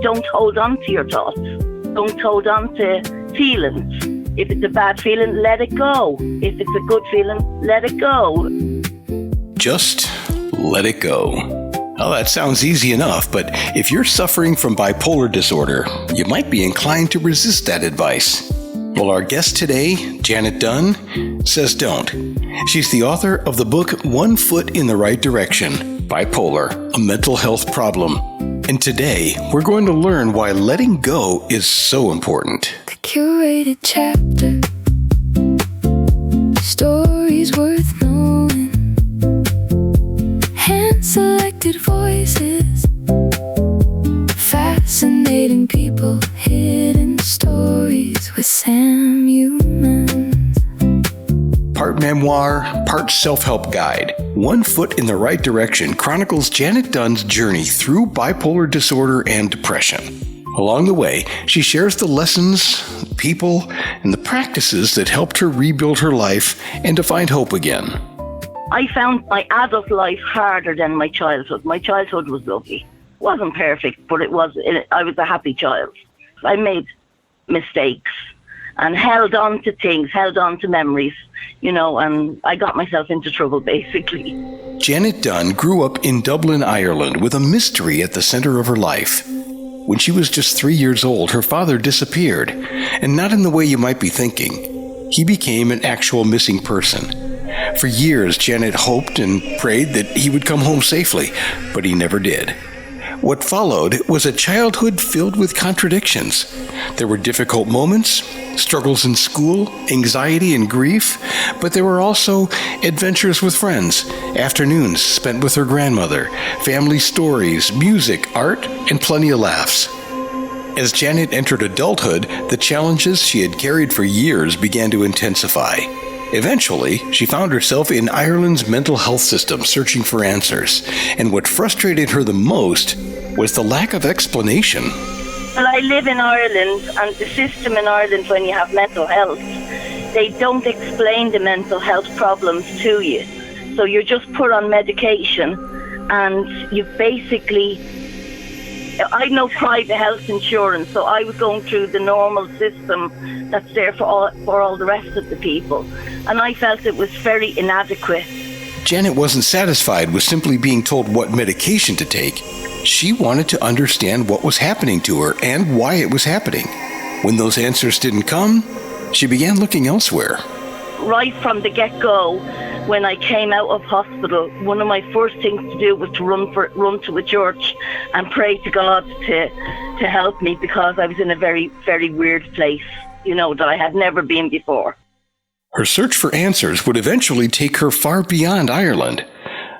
don't hold on to your thoughts. Don't hold on to feelings. If it's a bad feeling, let it go. If it's a good feeling, let it go. Just let it go. Well, that sounds easy enough, but if you're suffering from bipolar disorder, you might be inclined to resist that advice. Well, our guest today, Janet Dunne, says don't. She's the author of the book 1 Foot in the Right Direction, Bipolar, a Mental Health Problem. And today, we're going to learn why letting go is so important. The curated chapter, stories worth knowing, hand-selected voices, fascinating people, hidden stories with Sam Humans. Part memoir, part self-help guide, 1 Foot in the Right Direction chronicles Janet Dunne's journey through bipolar disorder and depression. Along the way, she shares the lessons, people, and the practices that helped her rebuild her life and to find hope again. I found my adult life harder than my childhood. My childhood was lovely. It wasn't perfect, but I was a happy child. I made mistakes and held on to things, held on to memories, and I got myself into trouble, basically. Janet Dunne grew up in Dublin, Ireland, with a mystery at the center of her life. When she was just 3 years old, her father disappeared, and not in the way you might be thinking. He became an actual missing person. For years, Janet hoped and prayed that he would come home safely, but he never did. What followed was a childhood filled with contradictions. There were difficult moments, struggles in school, anxiety and grief, but there were also adventures with friends, afternoons spent with her grandmother, family stories, music, art, and plenty of laughs. As Janet entered adulthood, the challenges she had carried for years began to intensify. Eventually, she found herself in Ireland's mental health system searching for answers, and what frustrated her the most was the lack of explanation. Well, I live in Ireland, and the system in Ireland, when you have mental health, they don't explain the mental health problems to you. So you're just put on medication, and you basically... I had no private health insurance, so I was going through the normal system that's there for all the rest of the people. And I felt it was very inadequate. Janet wasn't satisfied with simply being told what medication to take. She wanted to understand what was happening to her and why it was happening. When those answers didn't come, she began looking elsewhere. Right from the get-go, when I came out of hospital, one of my first things to do was to run to a church and pray to God to help me, because I was in a very, very weird place, that I had never been before. Her search for answers would eventually take her far beyond Ireland.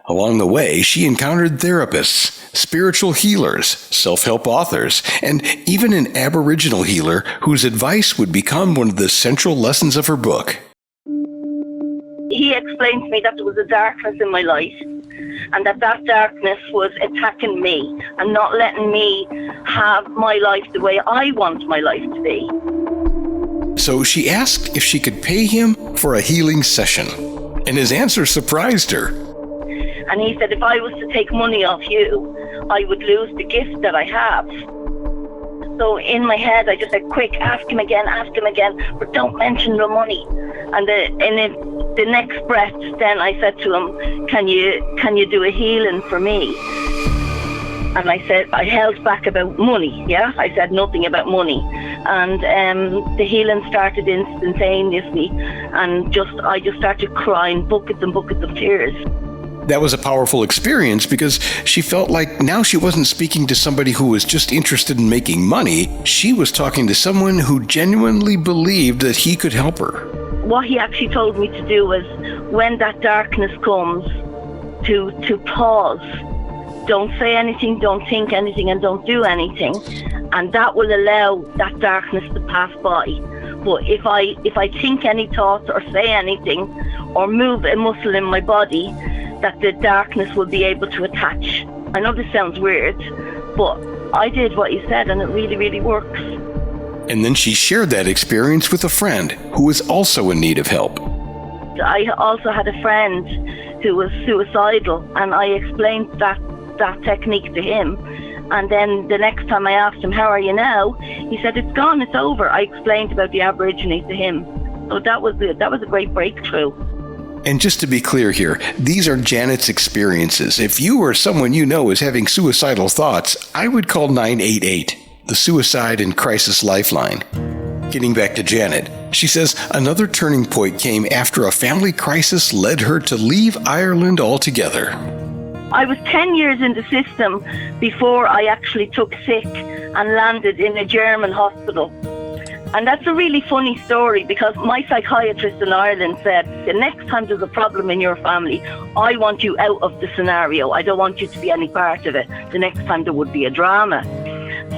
Along the way, she encountered therapists, spiritual healers, self-help authors, and even an Aboriginal healer whose advice would become one of the central lessons of her book. He explained to me that there was a darkness in my life, and that darkness was attacking me and not letting me have my life the way I want my life to be. So she asked if she could pay him for a healing session, and his answer surprised her. And he said, if I was to take money off you, I would lose the gift that I have. So in my head, I just said, quick, ask him again, but don't mention the money. And in the next breath, then I said to him, can you do a healing for me? And I said, I held back about money, yeah? I said nothing about money. And the healing started instantaneously, and I just started crying buckets and buckets of tears. That was a powerful experience because she felt like now she wasn't speaking to somebody who was just interested in making money. She was talking to someone who genuinely believed that he could help her. What he actually told me to do was, when that darkness comes, to pause. Don't say anything, don't think anything, and don't do anything. And that will allow that darkness to pass by. But if I think any thoughts or say anything or move a muscle in my body, that the darkness will be able to attach. I know this sounds weird, but I did what he said, and it really, really works. And then she shared that experience with a friend who was also in need of help. I also had a friend who was suicidal, and I explained that technique to him, And then the next time I asked him, how are you now? He said, it's gone, it's over. I explained about the Aborigine to him. So that was a great breakthrough. And just to be clear here, these are Janet's experiences. If you or someone you know is having suicidal thoughts, I would call 988, the Suicide and Crisis Lifeline. Getting back to Janet, she says another turning point came after a family crisis led her to leave Ireland altogether. I was 10 years in the system before I actually took sick and landed in a German hospital. And that's a really funny story because my psychiatrist in Ireland said, the next time there's a problem in your family, I want you out of the scenario. I don't want you to be any part of it. The next time there would be a drama.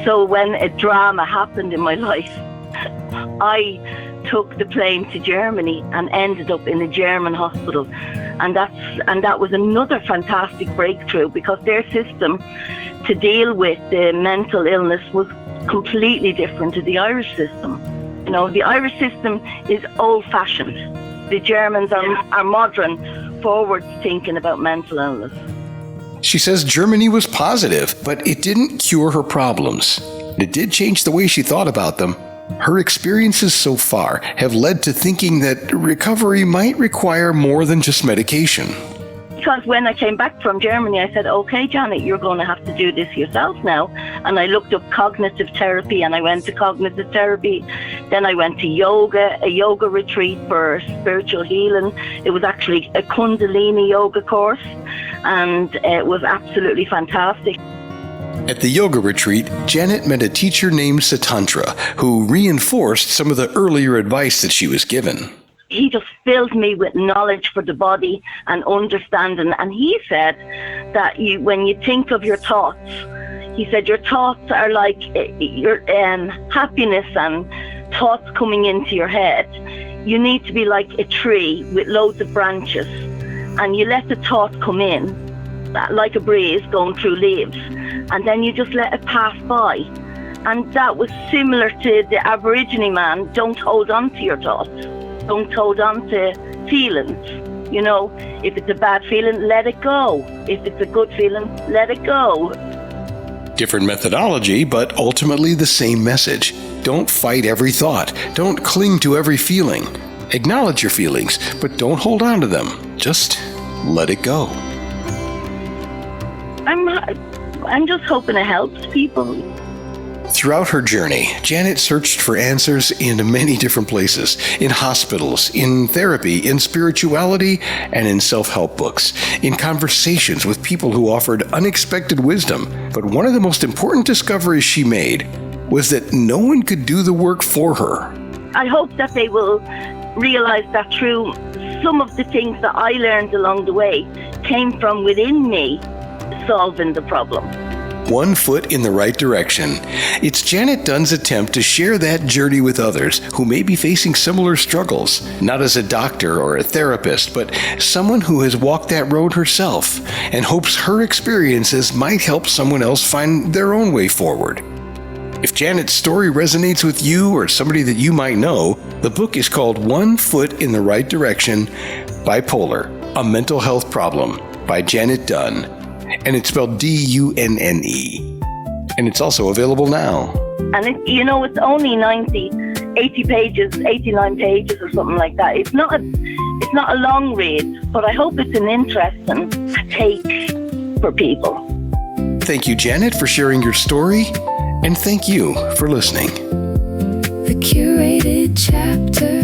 So when a drama happened in my life, I took the plane to Germany and ended up in a German hospital. And that was another fantastic breakthrough because their system to deal with the mental illness was completely different to the Irish system. You know, the Irish system is old-fashioned. The Germans are modern, forward-thinking about mental illness. She says Germany was positive, but it didn't cure her problems. It did change the way she thought about them. Her experiences so far have led to thinking that recovery might require more than just medication. Because when I came back from Germany, I said, okay, Janet, you're going to have to do this yourself now. And I looked up cognitive therapy and I went to cognitive therapy. Then I went to yoga, a yoga retreat for spiritual healing. It was actually a Kundalini yoga course and it was absolutely fantastic. At the yoga retreat, Janet met a teacher named Satantra who reinforced some of the earlier advice that she was given. He just filled me with knowledge for the body and understanding. And he said that when you think of your thoughts, he said your thoughts are like your happiness and thoughts coming into your head. You need to be like a tree with loads of branches. And you let the thought come in, like a breeze going through leaves. And then you just let it pass by. And that was similar to the Aborigine man. Don't hold on to your thoughts. Don't hold on to feelings. You know, if it's a bad feeling, let it go. If it's a good feeling, let it go. Different methodology, but ultimately the same message. Don't fight every thought. Don't cling to every feeling. Acknowledge your feelings, but don't hold on to them. Just let it go. I'm just hoping it helps people. Throughout her journey, Janet searched for answers in many different places, in hospitals, in therapy, in spirituality, and in self-help books, in conversations with people who offered unexpected wisdom. But one of the most important discoveries she made was that no one could do the work for her. I hope that they will realize that through some of the things that I learned along the way came from within me solving the problem. One foot in the right direction. It's Janet Dunne's attempt to share that journey with others who may be facing similar struggles, not as a doctor or a therapist, but someone who has walked that road herself and hopes her experiences might help someone else find their own way forward. If Janet's story resonates with you or somebody that you might know, the book is called One Foot in the Right Direction, Bipolar, A Mental Health Problem by Janet Dunne. And it's spelled D-U-N-N-E. And it's also available now. And it's only 80 pages, 89 pages or something like that. It's not a long read, but I hope it's an interesting take for people. Thank you, Janet, for sharing your story. And thank you for listening. The curated chapter.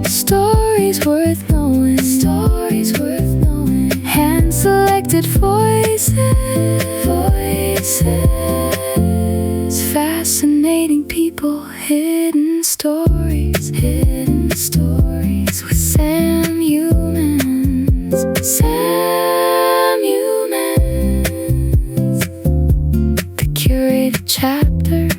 Stories worth knowing. Stories worth knowing. Hand-selected voices. Fascinating people. Hidden stories. Hidden stories with Sam Humans. Sam Humans. The curated chapter.